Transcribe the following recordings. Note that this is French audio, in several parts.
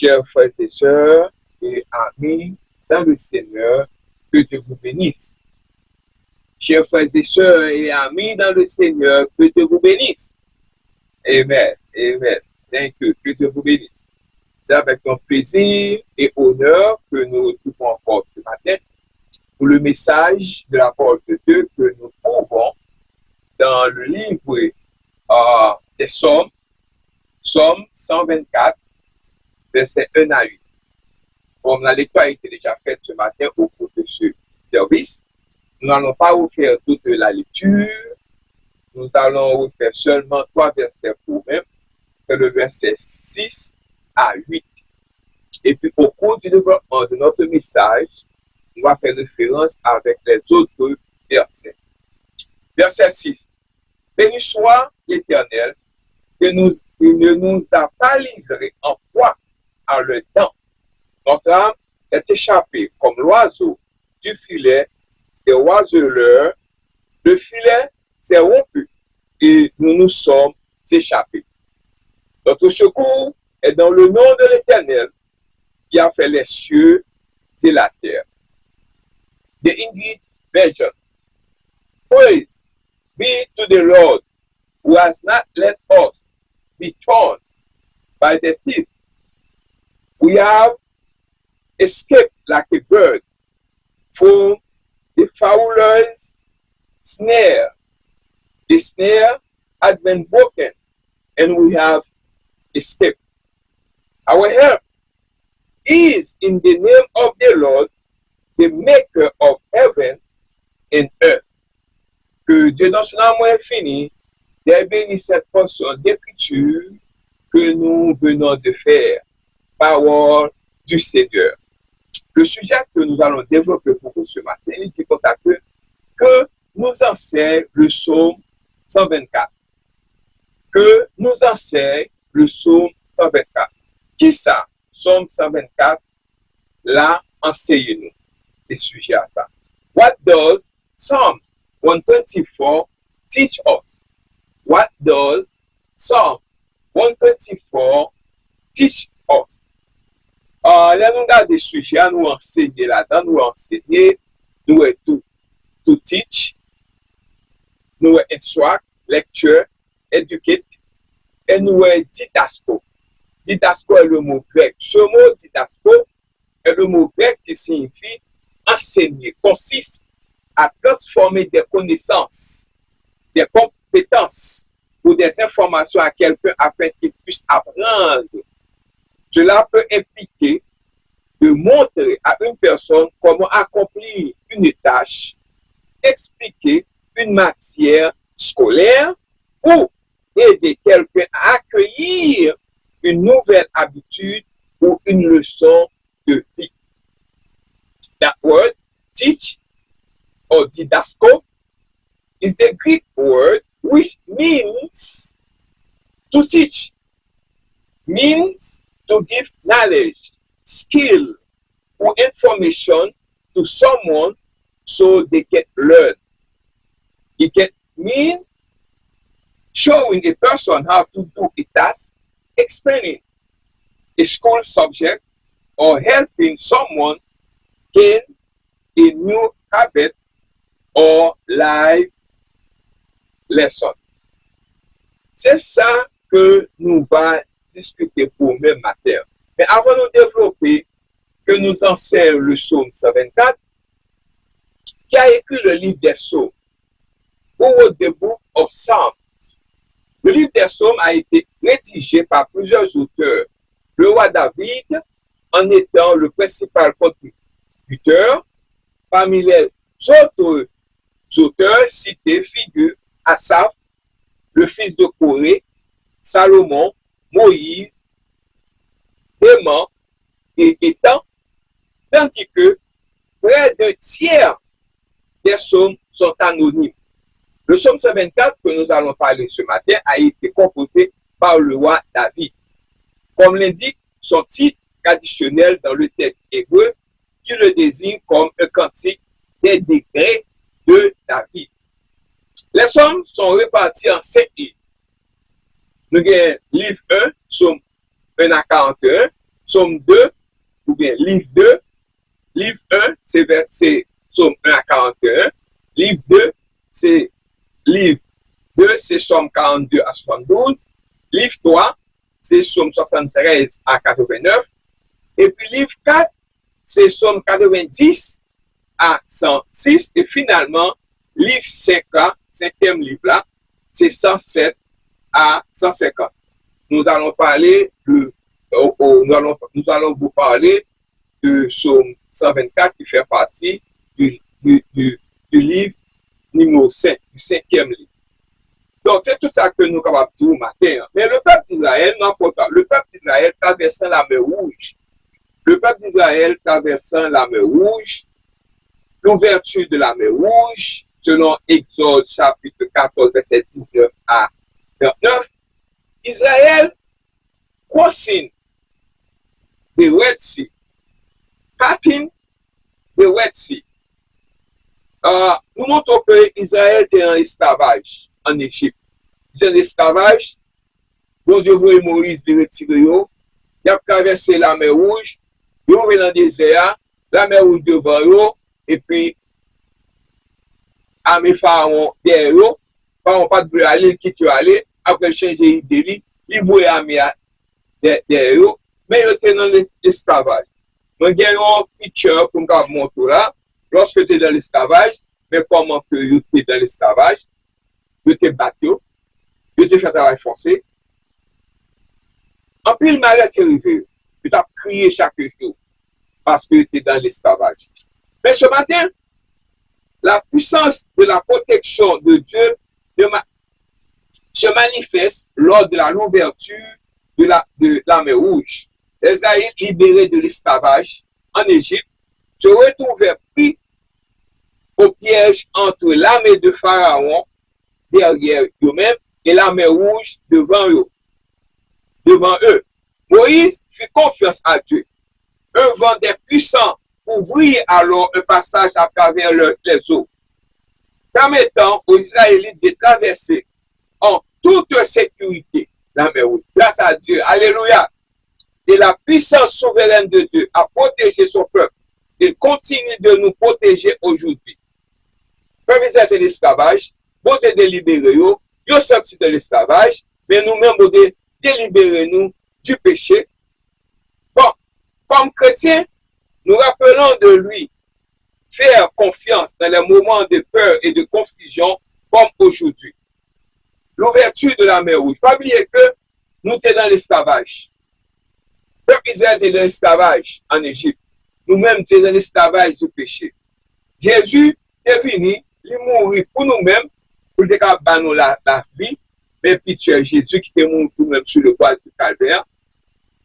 Chers frères et sœurs et amis dans le Seigneur, que Dieu vous bénisse. Chers frères et sœurs et amis dans le Seigneur, que Dieu vous bénisse. Amen. Amen. Thank you. Que Dieu vous bénisse. C'est avec un plaisir et honneur que nous trouvons encore ce matin pour le message de la parole de Dieu que nous trouvons dans le livre des Psaumes, Psaume 124, versets 1 à 8. Comme la lecture a été déjà faite ce matin au cours de ce service, nous n'allons pas vous faire toute la lecture. Nous allons vous faire seulement 3 versets pour même, c'est le verset 6 à 8. Et puis au cours du développement de notre message, on va faire référence avec les autres versets. Verset 6. Béni soit l'Éternel, qui ne nous a pas livrés en proie à le temps. Notre âme s'est échappée comme l'oiseau du filet des oiseleurs. Le filet s'est rompu et nous nous sommes échappés. Notre secours est dans le nom de l'Éternel qui a fait les cieux et la terre. The English version. Praise be to the Lord who has not let us be torn by the teeth. We have escaped like a bird from the fowler's snare. The snare has been broken and we have escaped. Our help is in the name of the Lord, the maker of heaven and earth. Que Dieu dans son amour infini bénisse cette portion d'écriture que nous venons de faire. Parole du Seigneur. Le sujet que nous allons développer pour vous ce matin, il dit comme ça que nous enseigne le psaume 124. Que nous enseigne le psaume 124. Qui ça? Psaume 124, là, enseignez-nous ces sujets à ça. What does Psalm 124 teach us? What does Psalm 124 teach us? Là, nous avons des sujets à nous enseigner là-dedans, nous enseigner, nous to teach, nous instruct, lecture, educate, et nous didasco. Didasco est le mot grec. Ce mot didasco est le mot grec qui signifie enseigner, consiste à transformer des connaissances, des compétences ou des informations à quelqu'un afin qu'il puisse apprendre. Cela peut impliquer de montrer à une personne comment accomplir une tâche, expliquer une matière scolaire ou aider quelqu'un à accueillir une nouvelle habitude ou une leçon de vie. That word, teach or didasco, is the Greek word which means to teach, means to give knowledge, skill, or information to someone so they can learn. It can mean showing a person how to do a task, explaining a school subject, or helping someone gain a new habit or life lesson. C'est ça que nous allons discuter pour même matin. Mais avant de développer, que nous enseigne le psaume 124, qui a écrit le livre des psaumes, who wrote the book of Psalms. Le livre des psaumes a été rédigé par plusieurs auteurs. Le roi David en étant le principal contributeur. Parmi les autres auteurs cités figurent Asaph, le fils de Corée, Salomon, Moïse, Héman et Étan, tandis que près d'un tiers des psaumes sont anonymes. Le psaume 124 que nous allons parler ce matin a été composé par le roi David. Comme l'indique son titre traditionnel dans le texte hébreu, qui le désigne comme un cantique des degrés de David. Les psaumes sont répartis en 5 livres. Nous avons livre 1, psaume 1 à 41, Psaume 2, ou bien livre 2, livre 1, c'est Psaume 1 à 41, livre 2, c'est livre 2, c'est Psaume 42 à 72, livre 3, c'est Psaume 73 à 89, et puis livre 4, c'est Psaume 90 à 106, et finalement, livre 5 là, cinquième livre là, c'est 107 à 150. Nous allons parler nous allons vous parler de Psaume 124 qui fait partie du livre numéro 5, du cinquième livre. Donc, c'est tout ça que nous sommes capables de dire au matin. Mais le peuple d'Israël, non, le peuple d'Israël traversant la mer Rouge, le peuple d'Israël traversant la mer Rouge, l'ouverture de la mer Rouge, selon Exode chapitre 14, verset 19 à 39, Israël crossing the Red Sea, passing the Red Sea. Nous montrons que Israël était en esclavage en Égypte. C'est un esclavage. Bon Dieu voulait Moïse de retirer. Il a traversé la mer Rouge. Il est dans le désert. La mer Rouge devant eux. Et puis, armée Pharaon derrière eux. Pharaon pas de aller, quitte aller. Après, changer d'idée. Il voulait armée derrière eux. Mais il était dans l'esclavage. Donc, il y a un picture pour nous montrer là. Lorsque tu es dans l'esclavage, mais comment que tu es dans l'esclavage, tu te battu, tu te fait travail forcé. En plus, le malheur qui est arrivé, tu t'as crié chaque jour parce que tu es dans l'esclavage. Mais ce matin, la puissance de la protection de Dieu se manifeste lors de l'ouverture de la mer Rouge. Les Israéliens libérés de l'esclavage en Égypte se retrouvaient pris au piège entre l'armée de Pharaon derrière eux-mêmes et la mer Rouge devant eux. Moïse fit confiance à Dieu. Un vent des puissants ouvrit alors un passage à travers les eaux, permettant aux Israélites de traverser en toute sécurité la mer Rouge. Grâce à Dieu, alléluia. Et la puissance souveraine de Dieu a protégé son peuple. Il continue de nous protéger aujourd'hui. Peuple êtes de l'esclavage, bon de délibérer, yo sorti de l'esclavage, mais nous-mêmes, bon de délibérer nous du péché. Bon, comme chrétiens, nous rappelons de lui faire confiance dans les moments de peur et de confusion comme aujourd'hui. L'ouverture de la mer Rouge. Pas oublier que nous sommes dans l'esclavage. Peuple Israël est dans l'esclavage en Égypte. Nous-mêmes, sommes dans l'esclavage du péché. Jésus est venu, il mourit pour nous-mêmes, pour nous la vie, mais puis c'est Jésus qui est mort pour nous-mêmes sur le bois du calvaire,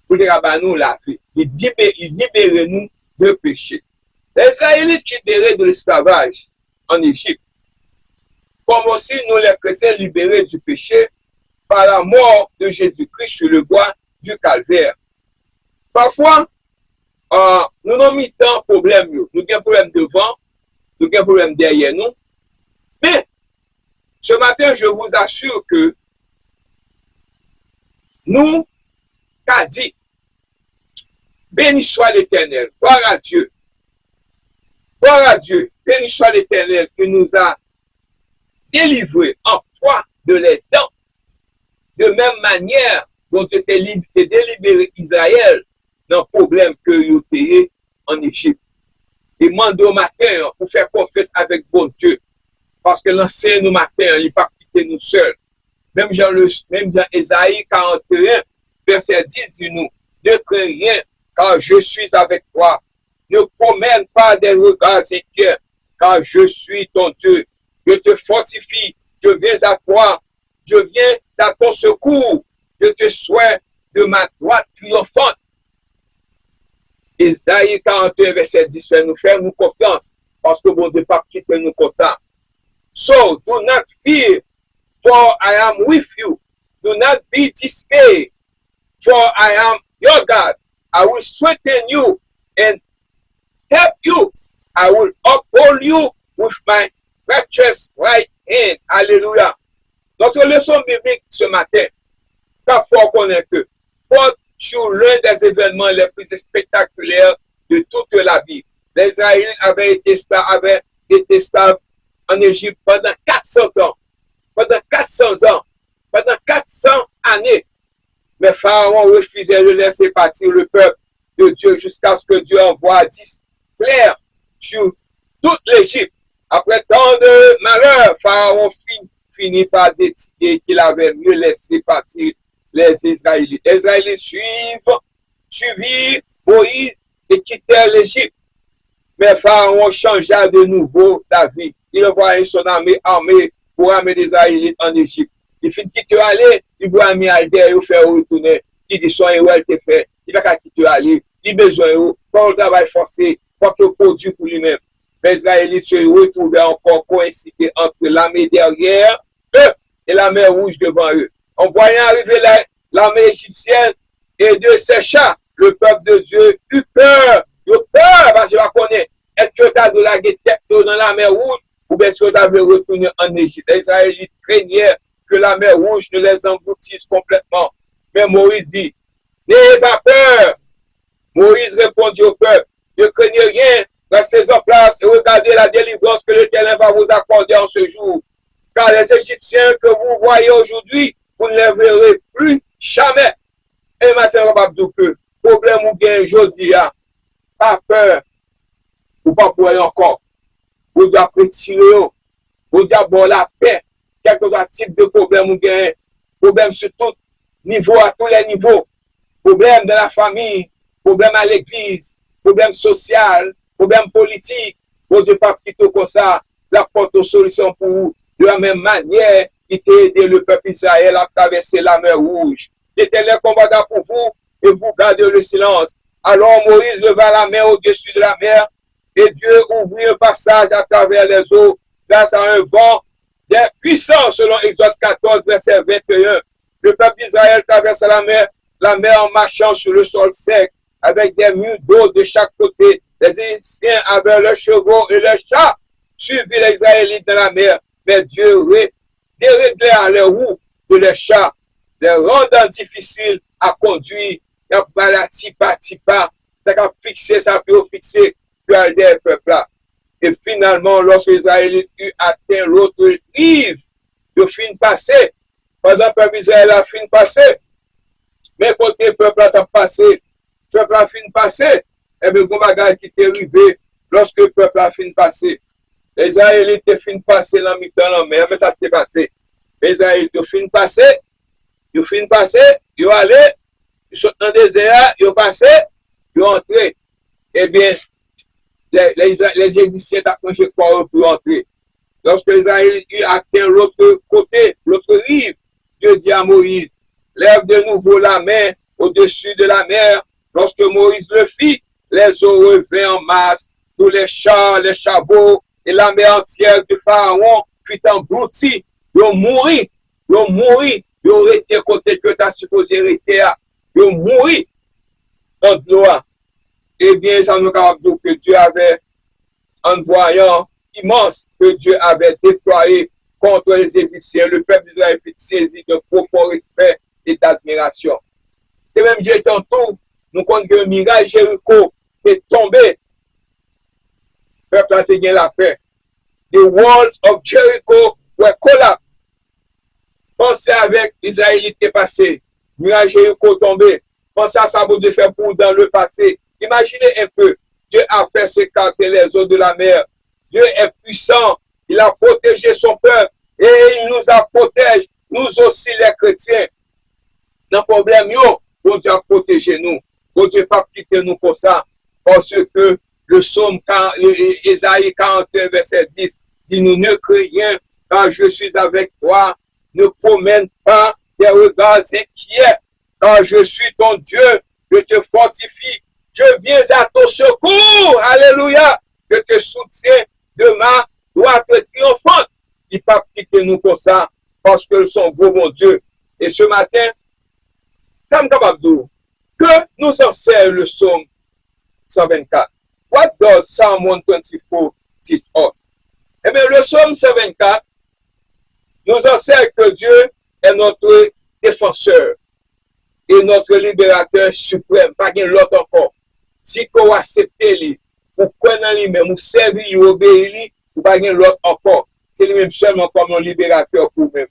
pour nous la vie. Il libère nous de péché. Les Israélites libérés de l'esclavage en Égypte, comme aussi nous les chrétiens libérés du péché par la mort de Jésus-Christ sur le bois du calvaire. Parfois, nous n'avons mis tant de problèmes. Nous avons un problème devant, nous avons un problème derrière nous. Mais, ce matin, je vous assure que nous, qu'a dit, béni soit l'Éternel, gloire à Dieu, béni soit l'Éternel qui nous a délivrés en proie de les dents, de même manière dont tu t'es délibéré Israël dans le problème que vous avez en Égypte. Et demande au matin pour faire confiance avec bon Dieu. Parce que l'ancien nous matin, il n'a pas quitté nous seuls. Même Jean Ésaïe 41, verset 10 dit nous, ne crains rien, car je suis avec toi. Ne promène pas des regards inquiets, car je suis ton Dieu. Je te fortifie, je viens à toi, je viens à ton secours. Je te souhaite de ma droite triomphante. Isaïe 41, verset 10, fait nous confiance, parce que bon Dieu pas quitter nous comme ça. So, do not fear, for I am with you. Do not be dismayed, for I am your God. I will strengthen you and help you. I will uphold you with my righteous right hand. Alléluia. Notre leçon biblique ce matin, il faut connaître que sur l'un des événements les plus spectaculaires de toute la Bible. Les Israélites avaient été esclaves en Égypte pendant 400 ans. Pendant 400 ans. Pendant 400 années. Mais Pharaon refusait de laisser partir le peuple de Dieu jusqu'à ce que Dieu envoie 10 plaies sur toute l'Égypte. Après tant de malheurs, Pharaon finit par décider qu'il avait mieux laissé partir les Israélites. Les Israélites suivirent Moïse et quittèrent l'Égypte. Mais Pharaon changea de nouveau d'avis. Il envoya son armée pour amener les Israélites en Égypte. Il finit quitter aller, il voit un milliardaire, il fait retourner. Il dit son héros, il te fait. Il va pas quitter aller. Il a besoin de pour le travail forcé, pour qu'il produise pour lui-même. Les Israélites se retrouvaient encore coïncidés entre l'armée derrière eux et la mer Rouge devant eux. En voyant arriver l'armée égyptienne et de ses chars, le peuple de Dieu eut peur. Il a peur parce qu'il connaît. Est-ce que tu as de la tête dans la mer Rouge ou bien est-ce que tu avais retourné en Égypte? Les Israélites craignaient que la mer Rouge ne les engloutisse complètement. Mais Moïse dit, n'ayez pas peur. Moïse répondit au peuple, ne craignez rien, restez en place et regardez la délivrance que l'Éternel va vous accorder en ce jour. Car les Égyptiens que vous voyez aujourd'hui, vous ne les verrez plus jamais. Et maintenant, que problème ou bien aujourd'hui, pas peur, ou pas pour encore. Vous devez retirer, vous devez avoir la paix, quel que soit le type de problème ou bien problème sur tout niveau, à tous les niveaux. Problème de la famille, problème à l'église, problème social, problème politique. Vous devez pas plutôt comme ça, la porte aux solutions pour vous. De la même manière, il t'a aidé le peuple Israël à traverser la mer Rouge. L'Éternel combattra pour vous et vous gardez le silence. Alors Moïse leva la main au-dessus de la mer et Dieu ouvrit un passage à travers les eaux grâce à un vent puissant selon Exode 14, verset 21. Le peuple d'Israël traversa la mer en marchant sur le sol sec avec des murs d'eau de chaque côté. Les Égyptiens avaient leurs chevaux et leurs chats suivi les Israélites dans la mer, mais Dieu déréglait les roues de leurs chats, les rendant difficiles à conduire. Il a balati pas, il a fixé ça, puis fixé, puis à des peuples là. Et finalement, lorsque les Israélites eurent atteint l'autre rive, ils finissent passer. Pendant que le peuple Israël a fini passer, mais quand le peuple a passé, le peuple a fini passer, et bien, le bagage qui est arrivé lorsque le peuple a fini passer. Les Israélites ont fini passer dans la mer, mais ça s'est passé. Les Israélites ont fini passer, ils ont allé, ils sont dans le désert, ils ont passé, ils ont entré. Eh bien, les Égyptiens ont accroché quoi pour entrer. Lorsque les Israélites ont atteint l'autre côté, l'autre rive, Dieu dit à Moïse, lève de nouveau la main au-dessus de la mer. Lorsque Moïse le fit, les eaux revinrent en masse, tous les chars, les chevaux et la mer entière de Pharaon fut engloutie. Ils ont mouru, ils ont été côté que tu as supposé rester à. Ils ont mouru dans l'eau. Eh bien, ça nous capable de dire que Dieu avait un voyant immense que Dieu avait déployé contre les Égyptiens. Le peuple d'Israël fut saisi de profond respect et d'admiration. C'est même Dieu tantôt, nous comptons que le mirage Jéricho est tombé. Le peuple a tenu la paix. The walls of Jericho were collapsed. Pensez avec les Israélites qui est passé. Le mirage Jéricho tombé. Pensez à ça pour de faire pour dans le passé. Imaginez un peu. Dieu a fait s'écarter les eaux de la mer. Dieu est puissant. Il a protégé son peuple. Et il nous a protégé. Nous aussi les chrétiens. Dans le problème, bon Dieu a protégé nous. Bon Dieu pas quitter nous comme ça. Parce que le psaume Ésaïe 41, verset 10 dit, nous ne craignons car je suis avec toi. Ne promène pas des regards inquiets. Car je suis ton Dieu. Je te fortifie. Je viens à ton secours. Alléluia. Je te soutiens de ma droite triomphante. Il ne peut pas quitter nous comme ça. Parce que son beau mon Dieu. Et ce matin, comme capable de dire que nous enseigne le psaume 124. What does Psalm 124 teach us? Eh bien, le psaume 124 nous enseigne que Dieu est notre défenseur. et notre libérateur suprême, pas qu'il l'autre encore. Si qu'on accepte lui, ou connaît lui-même, ou servir, ou obéir, ou pas qu'il l'autre encore. C'est lui-même seulement comme un libérateur pour nous.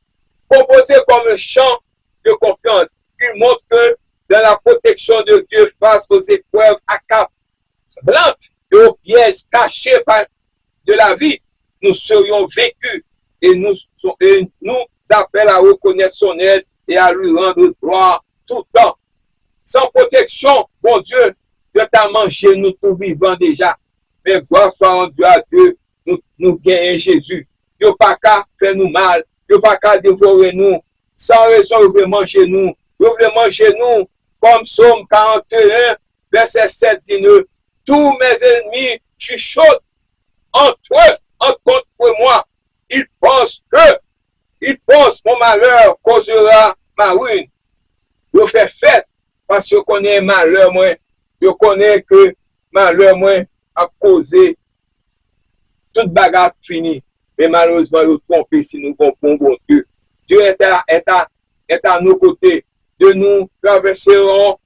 Composé comme un chant de confiance, il montre que dans la protection de Dieu face aux épreuves accablantes et aux pièges cachés de la vie, nous serions vécus et nous appelle à reconnaître son aide et à lui rendre gloire tout le temps. Sans protection, bon Dieu, de ta manger nous tout vivants déjà. Mais gloire soit rendue à Dieu, nous gagnons Jésus. Il n'y a pas qu'à faire nous mal, il n'y a pas qu'à dévorer nous. Sans raison, il veut manger nous. Il veut manger nous, comme Psaume 41, verset 7 dit nous. Tous mes ennemis chuchotent contre moi. Ils pensent mon malheur causera ma ruine. Je fais fête parce que je connais malheur, moi. Je connais que malheur, moi, a causé toute bagarre finie. Mais malheureusement, je trompe si nous comprenons bon Dieu. Dieu est à nos côtés. Nous traversons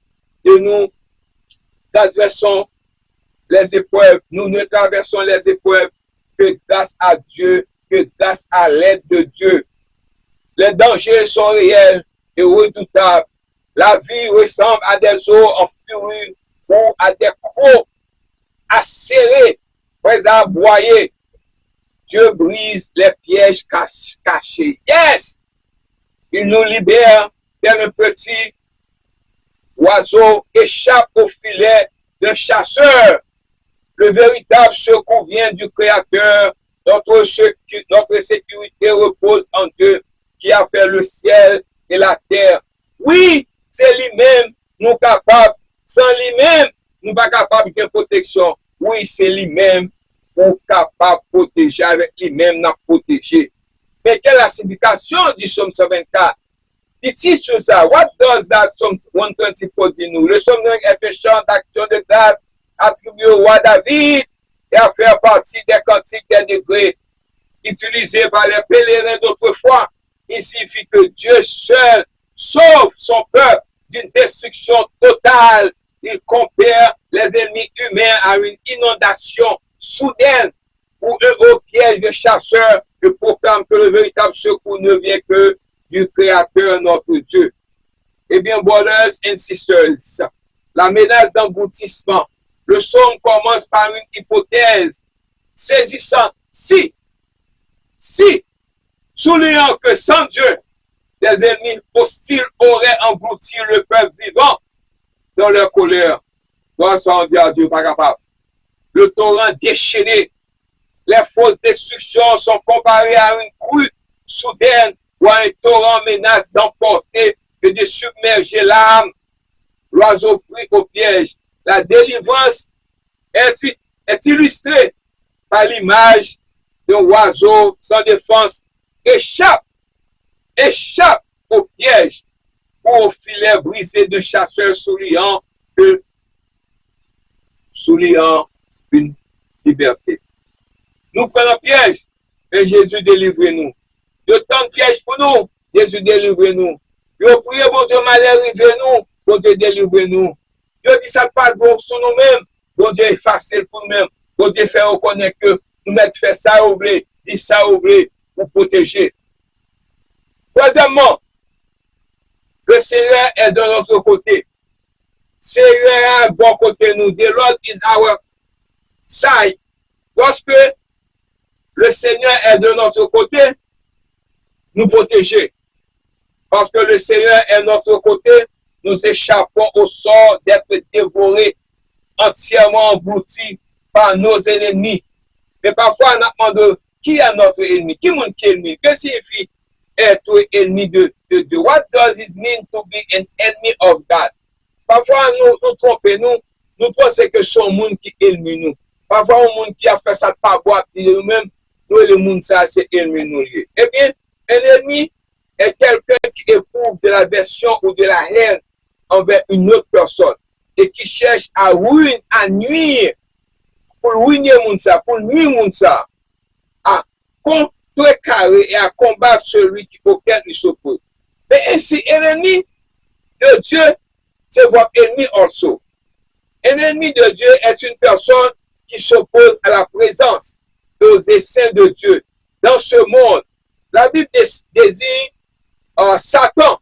les épreuves. Nous ne traversons les épreuves que grâce à Dieu, que grâce à l'aide de Dieu. Les dangers sont réels et redoutables. La vie ressemble à des eaux en furie ou à des crocs acérés, prêts à aboyer. Dieu brise les pièges cachés. Yes! Il nous libère tel un petit oiseau échappe au filet d'un chasseur. Le véritable secours vient du Créateur. Notre sécurité repose en Dieu qui a fait le ciel et la terre. Oui, c'est lui-même nous capables. Sans lui-même, nous pas capables de protection. Oui, c'est lui-même nous capable de protéger. Avec lui-même, nous protéger. Mais quelle est la signification du psaume 124? Il dit tout ça. What does that Psalm 124 dit nous? Le psaume est un chant d'action de grâce attribué au roi David et à faire partie des cantiques des degrés utilisés par les pèlerins d'autrefois. Il signifie que Dieu seul sauve son peuple d'une destruction totale. Il compare les ennemis humains à une inondation soudaine ou au piège de chasseurs. Je proclame que le véritable secours ne vient que du Créateur, notre Dieu. Eh bien, brothers and sisters, la menace d'engloutissement. Le psaume commence par une hypothèse saisissante. Si, soulignant que sans Dieu, les ennemis hostiles auraient englouti le peuple vivant dans leur colère. Gloire soit rendue à Dieu, pas capable. Le torrent déchaîné, les fausses destructions sont comparées à une crue soudaine où un torrent menace d'emporter et de submerger l'âme. L'oiseau pris au piège. La délivrance est illustrée par l'image d'un oiseau sans défense échappe au piège ou au filet brisé de chasseurs souliant une liberté. Nous prenons piège et Jésus délivre-nous. De tant de pièges pour nous, Jésus délivre-nous. Nous prions, bon Dieu, malheur arrive-nous, bon Dieu délivre-nous. Dieu dit ça passe bon sur nous-mêmes, bon Dieu est facile pour nous-mêmes. Bon Dieu fait reconnaître que nous mettons fait ça oublier, dit ça oublier pour protéger. Troisièmement, le Seigneur est de notre côté. Seigneur est à bon côté nous. The Lord is our side. Lorsque le Seigneur est de notre côté, nous protéger. Parce que le Seigneur est de notre côté, nous échappons au sort d'être dévorés, entièrement engloutis par nos ennemis. Mais parfois, on demande qui est notre ennemi? Qui est ennemi? Que signifie être ennemi de Dieu? What does it mean to be an enemy of God? Parfois, nous trompons, nous pensons que c'est un monde qui est ennemi nous. Parfois, un monde qui a fait ça pas boire, nous-mêmes, nous, le monde, ça, c'est ennemi nous. Eh bien, un ennemi est quelqu'un qui éprouve de l'aversion ou de la haine envers une autre personne et qui cherche à nuire, pour ruiner ça, pour nuire ça, à contrecarrer et à combattre celui auquel il s'oppose. Mais ainsi, l'ennemi de Dieu c'est votre ennemi also. Un ennemi de Dieu est une personne qui s'oppose à la présence et aux essais de Dieu dans ce monde. La Bible désigne Satan,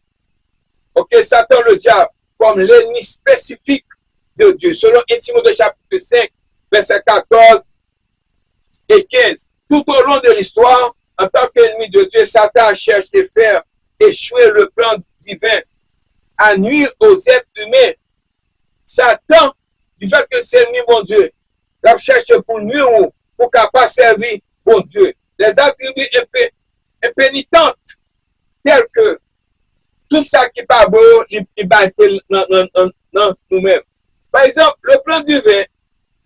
Satan le diable, comme l'ennemi spécifique de Dieu. Selon 1 Timothée chapitre 5, verset 14 et 15. Tout au long de l'histoire, en tant qu'ennemi de Dieu, Satan cherche de faire échouer le plan divin, à nuire aux êtres humains. Satan, du fait que c'est l'ennemi bon Dieu, il cherche pour nuire ou pour capable servir bon Dieu. Les attributs impénitentes, tels que tout ça qui n'est pas beau, il bat dans nous-mêmes. Par exemple, le plan divin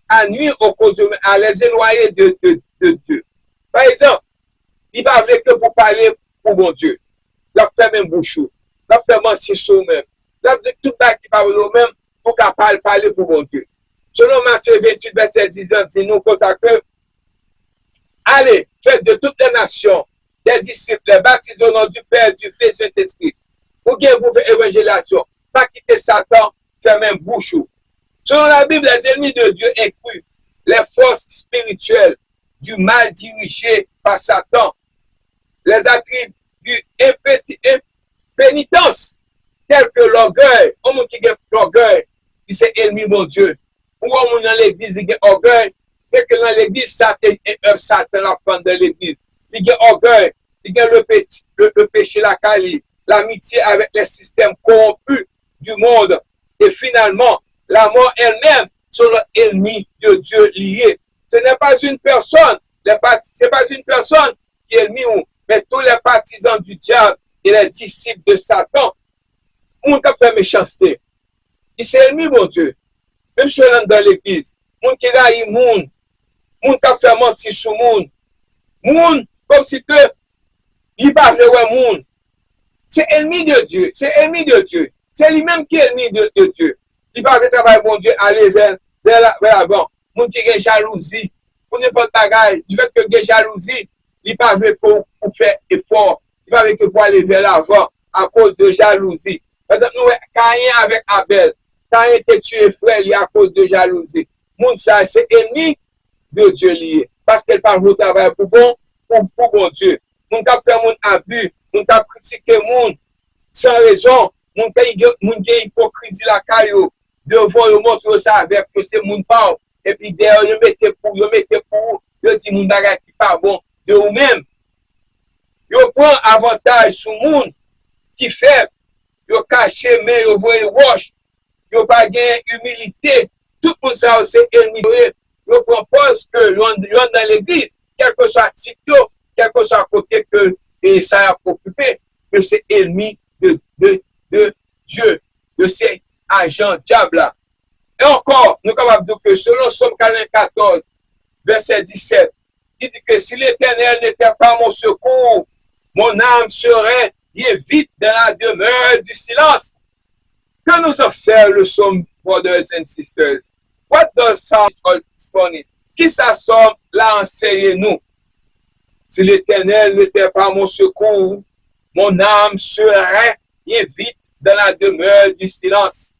a nuit aux causes humaines, à les éloigner de Dieu. Par exemple, il va avec que pour parler pour bon Dieu. Il a fait même bouchou. Il a fait mentir sur eux-mêmes. Il a fait tout ça qui parle eux-mêmes pour parler pour bon Dieu. Selon Matthieu 28, verset 19, dit nous consacrons. Allez, faites de toutes les nations des disciples, baptisés au nom du Père, du Fils et du Saint-Esprit. Ou bien vous faites évangélisation. Pas quitter Satan, faire même bouchou. Selon la Bible, les ennemis de Dieu incluent les forces spirituelles du mal dirigées par Satan, les attributs impénitence, tels que l'orgueil. Au monde qui a l'orgueil, il c'est ennemi mon Dieu. Ou au monde dans l'église, il a orgueil, mais que dans l'église, Satan l'enfant de l'église. Il a orgueil, il a le péché, la qualité, l'amitié avec les systèmes corrompus du monde. Et finalement, la mort elle-même sont l'ennemi de Dieu lié. Ce n'est pas une personne, c'est pas une personne qui est ennemi, mais tous les partisans du diable et les disciples de Satan. On a fait méchanceté. Il s'est ennemi, mon Dieu. Même si on est dans l'église, on qui raille monde, on a fait mentir sur monde. Monde, comme si que, il pas vrai monde. C'est ennemi de Dieu, c'est ennemi de Dieu. C'est lui-même qui est ennemi de Dieu. Il va faire travail, mon Dieu, aller vers l'avant. Mon qui a jalousie, pour n'importe bagaille, du fait que il a jalousie, il va faire pour faire effort, il va faire pour aller vers l'avant à cause de jalousie. Par exemple, nous, Caïn avec Abel, Caïn était tué frère à cause de jalousie. Mon ça, c'est ennemi de Dieu lié. Parce qu'elle parle au travail pour bon Dieu. Mon cap fait mon abus, mon cap critiquer mon sans raison, mon cap hypocrisie la caillou. Devant le montre ça avec que c'est mon parle. Et puis derrière, je mettais pour, je dis mon bagage qui pas bon de vous-même. Je prends avantage sur le monde qui fait, je cache, mais je vois roche, je pas gagner humilité. Tout le monde ça, c'est ennemi. Je propose que l'on dans l'église, quel que soit titre, quel que soit côté que ça a occupé, que c'est ennemi de Dieu, de ces agents diables là. Et encore, nous sommes capables de dire que selon Somme 94, verset 17, il dit que si l'Éternel n'était pas mon secours, mon âme serait bien vite dans la demeure du silence. Que nous observe le Somme, brothers and sisters? What does Psalm this morning? Qui ça Somme l'a enseigné nous? Si l'Éternel n'était pas mon secours, mon âme serait bien vite dans la demeure du silence.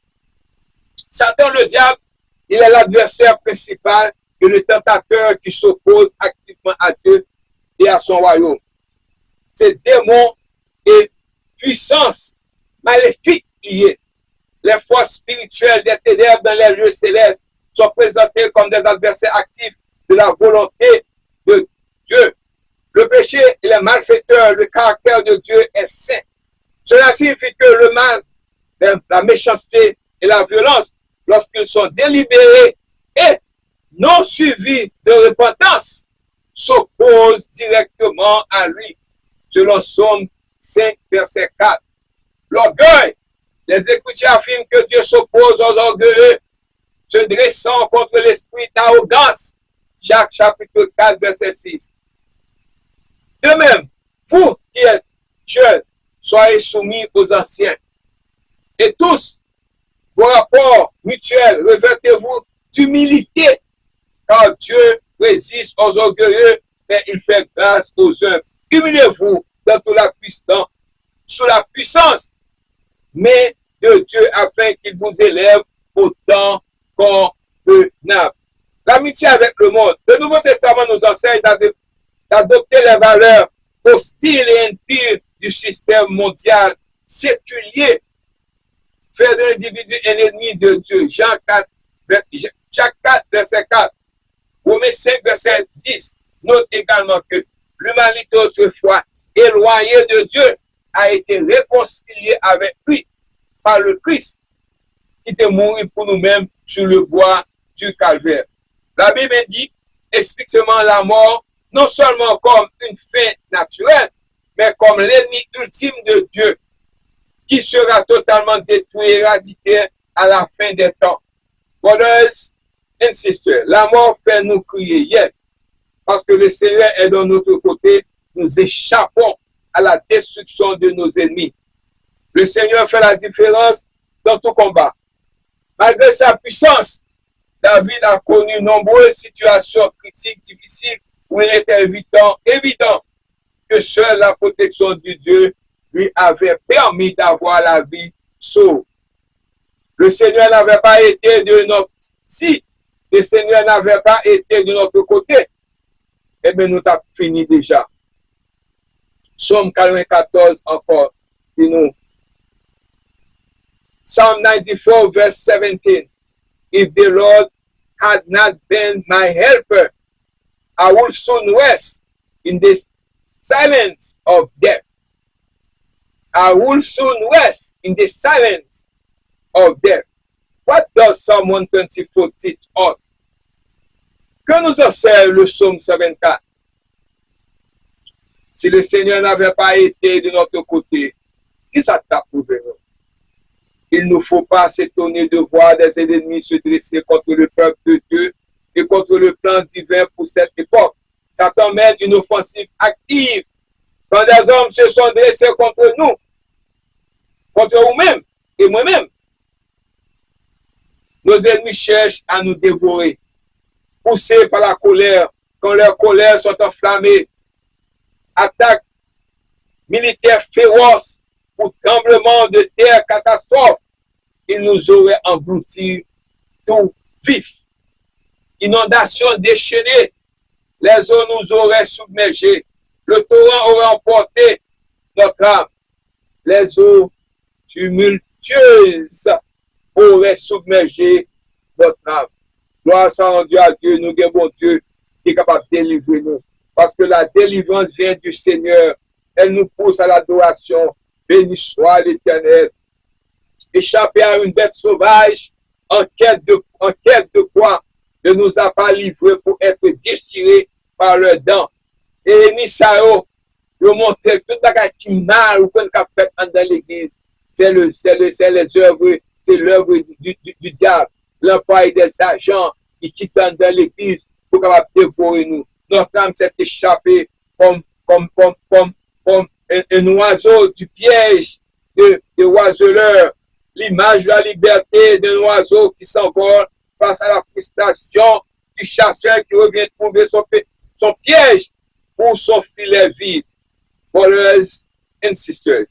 Satan, le diable, il est l'adversaire principal et le tentateur qui s'oppose activement à Dieu et à son royaume. Ces démons et puissances maléfiques liées, les forces spirituelles des ténèbres dans les lieux célestes sont présentées comme des adversaires actifs de la volonté de Dieu. Le péché et les malfaiteurs, le caractère de Dieu est saint. Cela signifie que le mal, la méchanceté et la violence, lorsqu'ils sont délibérés et non suivis de repentance, s'opposent directement à lui. Selon Somme 5, verset 4. L'orgueil. Les Écritures affirment que Dieu s'oppose aux orgueilleux, se dressant contre l'esprit d'arrogance. Jacques chapitre 4, verset 6. De même, vous qui êtes jeunes, soyez soumis aux anciens. Et tous, vos rapports mutuels, revêtez-vous d'humilité, car Dieu résiste aux orgueilleux, mais il fait grâce aux humbles. Humiliez-vous dans toute la puissance, sous la puissance, mais de Dieu afin qu'il vous élève au temps convenable. L'amitié avec le monde. Le Nouveau Testament nous enseigne d'adopter les valeurs hostiles et impies du système mondial séculier. Faire de l'individu un ennemi de Dieu. Jean 4, verset 4. Romains 5, verset 10. Note également que l'humanité autrefois éloignée de Dieu a été réconciliée avec lui par le Christ qui était mort pour nous-mêmes sur le bois du calvaire. La Bible indique explicitement la mort non seulement comme une fin naturelle, mais comme l'ennemi ultime de Dieu qui sera totalement détruit et éradiqué à la fin des temps. Brothers and sisters, la mort fait nous crier yes, parce que le Seigneur est de notre côté, nous échappons à la destruction de nos ennemis. Le Seigneur fait la différence dans tout combat. Malgré sa puissance, David a connu nombreuses situations critiques, difficiles, où il était évident que seule la protection de Dieu lui avait permis d'avoir la vie sauve. Le Seigneur n'avait pas été de notre... Si le Seigneur n'avait pas été de notre côté, eh bien, nous avons fini déjà. Psaume 94 encore, dis-nous. Psalm 94, verse 17. If the Lord had not been my helper, I would soon rest in the silence of death. I will soon rest in the silence of death. What does Psalm 124 teach us? Que nous enseigne le psaume 124? Si le Seigneur n'avait pas été de notre côté, qui ça t'a prouvé? Il ne faut pas s'étonner de voir des ennemis se dresser contre le peuple de Dieu et contre le plan divin pour cette époque. Satan mène une offensive active. Quand des hommes se sont dressés contre nous, contre nous-mêmes et moi-même, nos ennemis cherchent à nous dévorer, poussés par la colère. Quand leurs colères sont enflammées, attaques militaires féroces ou tremblements de terre catastrophes, ils nous auraient engloutis tout vif. Inondations déchaînées, les eaux nous auraient submergés. Le torrent aurait emporté notre âme. Les eaux tumultueuses auraient submergé notre âme. Gloire soit rendue à Dieu, nous avons bon Dieu qui est capable de délivrer nous. Parce que la délivrance vient du Seigneur. Elle nous pousse à l'adoration. Béni soit l'Éternel. Échapper à une bête sauvage, en quête de quoi ne nous a pas livrés pour être déchirés par leurs dents. Et les Nisao, le montrer tout le qui mal ou qu'on a fait dans l'église, c'est les œuvres, c'est l'œuvre du diable. L'emploi des agents qui quittent dans l'église pour capable dévorer nous. Notre âme s'est échappée comme un oiseau du piège de oiseleur. L'image de la liberté d'un oiseau qui s'envole face à la frustration du chasseur qui revient trouver son piège ou son filet vide. Brothers and sisters,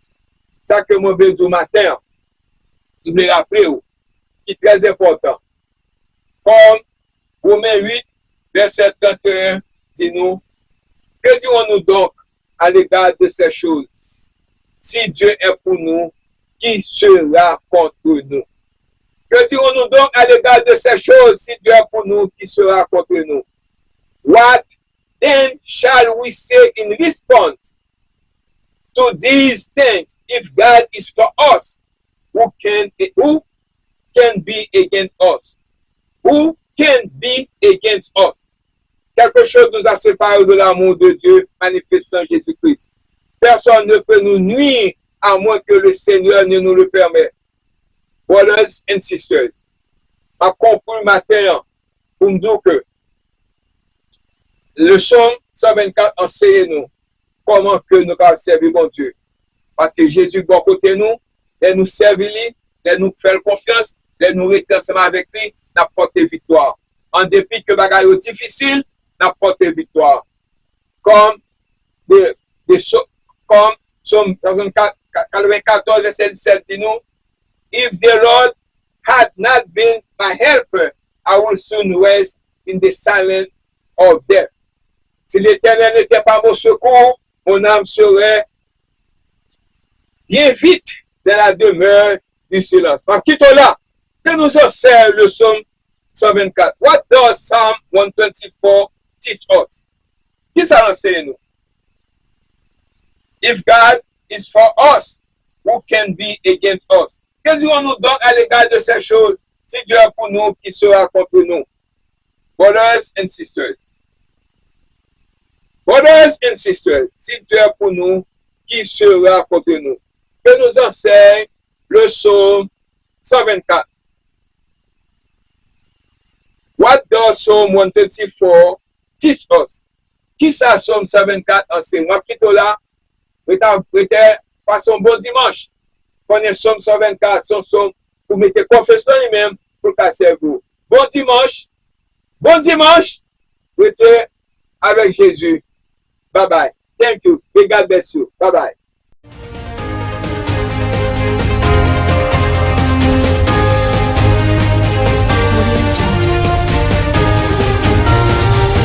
ça que moi veux dire matin, je me rappelle, qui est très important. Comme Romains 8, verset 31, dit-nous, que dirons-nous donc à l'égard de ces choses? Si Dieu est pour nous, qui sera contre nous? Que dirons-nous donc à l'égard de ces choses? Si Dieu est pour nous, qui sera contre nous? What then shall we say in response to these things? If God is for us, who can be against us? Who can be against us? Quelque chose nous a séparés de l'amour de Dieu manifestant Jésus-Christ. Personne ne peut nous nuire à moins que le Seigneur ne nous le permette. Brothers and sisters, ma compris matin pour me dire que le psaume 124 enseigne-nous comment que nous allons servir bon Dieu. Parce que Jésus bon côté nous, il nous servir, il nous faire confiance, il nous rester ensemble avec lui, n'a porté victoire. En dépit que bagaille difficile, n'a porté victoire. Comme Psaume 94, verset 17 dit nous, If the Lord had not been my helper, I would soon rest in the silence of death. Si l'Éternel n'était pas mon secours, mon âme serait bien vite dans la demeure du silence. Par quittons là, que nous enseigne le psaume 124. What does Psalm 124 teach us? Qui ça enseigne nous? If God is for us, who can be against us? Que dirons-nous donc à l'égard de ces choses? Si Dieu est pour nous, qui sera contre nous? Brothers and sisters. Brothers and sisters, si Dieu est pour nous, qui sera contre nous? Que nous enseigne le psaume 124. What does Psalm 124 teach us? Qui ça Psalm 124 enseigne? Moi, qui est là, passons bon dimanche. Prenez Psalm 124, son psaume, pour mettre confession lui-même, pour casser vous. Bon dimanche. Bon dimanche. Restez avec Jésus. Bye bye. Thank you. May God bless you. Bye bye.